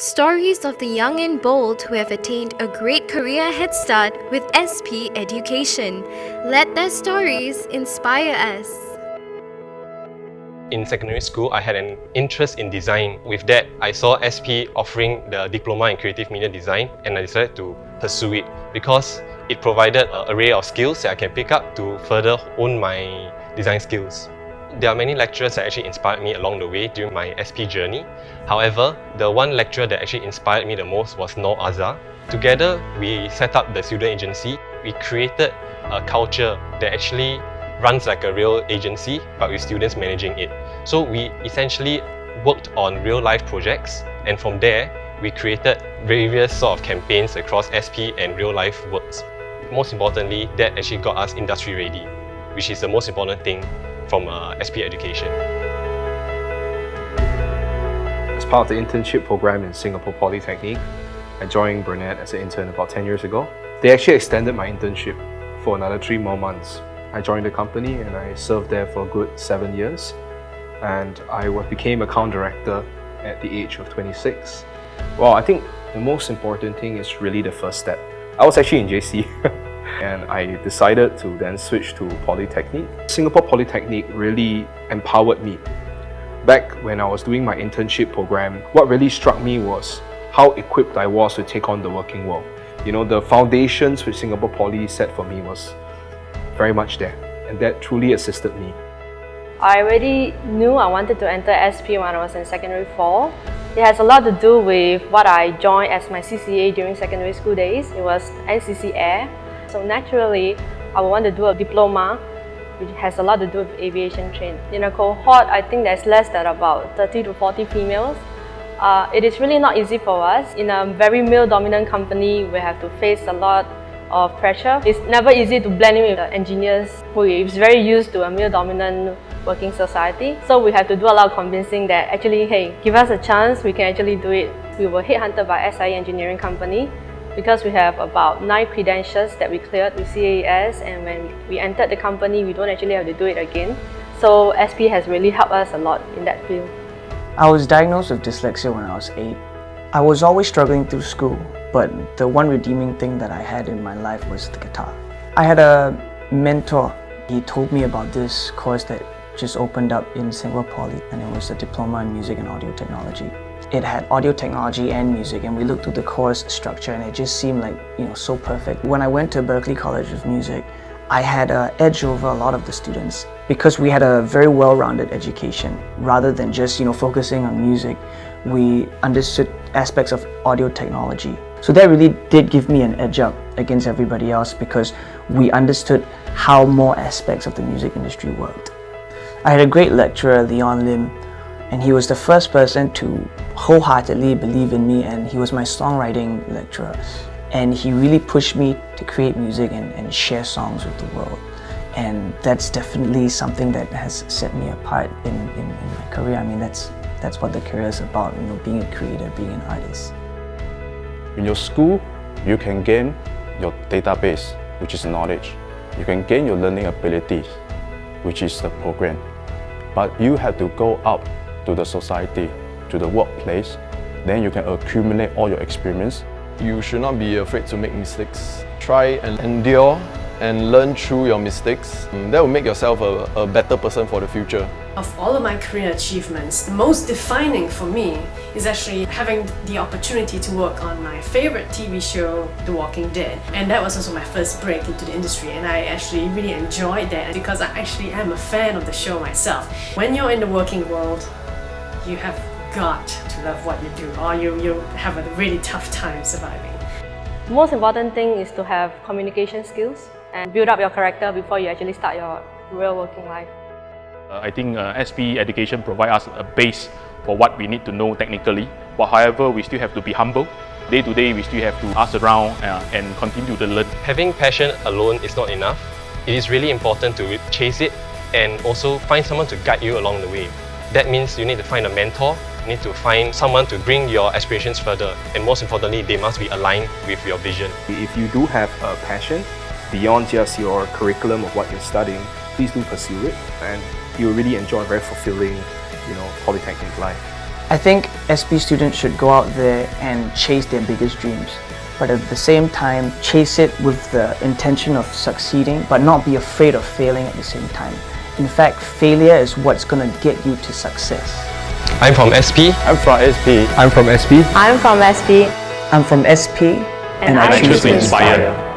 Stories of the young and bold who have attained a great career head start with SP Education. Let their stories inspire us. In secondary school, I had an interest in design. With that, I saw SP offering the Diploma in Creative Media Design, and I decided to pursue it because it provided an array of skills that I can pick up to further hone my design skills. There are many lecturers that actually inspired me along the way during my SP journey. However, the one lecturer that actually inspired me the most was Noor Azhar. Together, we set up the student agency. We created a culture that actually runs like a real agency, but with students managing it. So we essentially worked on real-life projects, and from there, we created various sort of campaigns across SP and real-life works. Most importantly, that actually got us industry ready, which is the most important thing from SP education. As part of the internship program in Singapore Polytechnic, I joined Burnett as an intern about 10 years ago. They actually extended my internship for another 3 more months. I joined the company and I served there for a good 7 years. And I became account director at the age of 26. Well, I think the most important thing is really the first step. I was actually in JC and I decided to then switch to Polytechnic. Singapore Polytechnic really empowered me. Back when I was doing my internship program, what really struck me was how equipped I was to take on the working world. You know, the foundations which Singapore Poly set for me was very much there, and that truly assisted me. I already knew I wanted to enter SP when I was in secondary 4. It has a lot to do with what I joined as my CCA during secondary school days. It was NCC Air. So naturally, I would want to do a diploma, which has a lot to do with aviation training. In a cohort, I think there's less than about 30 to 40 females. It is really not easy for us. In a very male-dominant company, we have to face a lot of pressure. It's never easy to blend in with the engineers who is very used to a male-dominant working society. So we have to do a lot of convincing that actually, hey, give us a chance, we can actually do it. We were headhunted by SIE Engineering Company because we have about 9 credentials that we cleared with CAS, and when we entered the company, we don't actually have to do it again. So SP has really helped us a lot in that field. I was diagnosed with dyslexia when I was 8. I was always struggling through school, but the one redeeming thing that I had in my life was the guitar. I had a mentor. He told me about this course that just opened up in Singapore Poly, and it was a Diploma in Music and Audio Technology. It had audio technology and music, and we looked through the course structure and it just seemed like, so perfect. When I went to Berklee College of Music, I had an edge over a lot of the students because we had a very well-rounded education. Rather than just focusing on music, we understood aspects of audio technology. So that really did give me an edge up against everybody else because we understood how more aspects of the music industry worked. I had a great lecturer, Leon Lim, and he was the first person to wholeheartedly believe in me, and he was my songwriting lecturer. And he really pushed me to create music and share songs with the world. And that's definitely something that has set me apart in my career. I mean, that's what the career is about, being a creator, being an artist. In your school, you can gain your database, which is knowledge. You can gain your learning abilities, which is the program. But you have to go out to the society, to the workplace, then you can accumulate all your experience. You should not be afraid to make mistakes. Try and endure and learn through your mistakes. That will make yourself a better person for the future. Of all of my career achievements, the most defining for me is actually having the opportunity to work on my favorite TV show, The Walking Dead. And that was also my first break into the industry, and I actually really enjoyed that because I actually am a fan of the show myself. When you're in the working world, you have got to love what you do, or you have a really tough time surviving. The most important thing is to have communication skills and build up your character before you actually start your real working life. I think SP education provides us a base for what we need to know technically, but however, we still have to be humble. Day to day, we still have to ask around and continue to learn. Having passion alone is not enough. It is really important to chase it and also find someone to guide you along the way. That means you need to find a mentor, you need to find someone to bring your aspirations further, and most importantly, they must be aligned with your vision. If you do have a passion beyond just your curriculum of what you're studying, please do pursue it, and you'll really enjoy a very fulfilling, polytechnic life. I think SP students should go out there and chase their biggest dreams, but at the same time chase it with the intention of succeeding, but not be afraid of failing at the same time. In fact, failure is what's going to get you to success. I'm from SP. I'm from SP. I'm from SP. I'm from SP. I'm from SP, And I choose to inspire.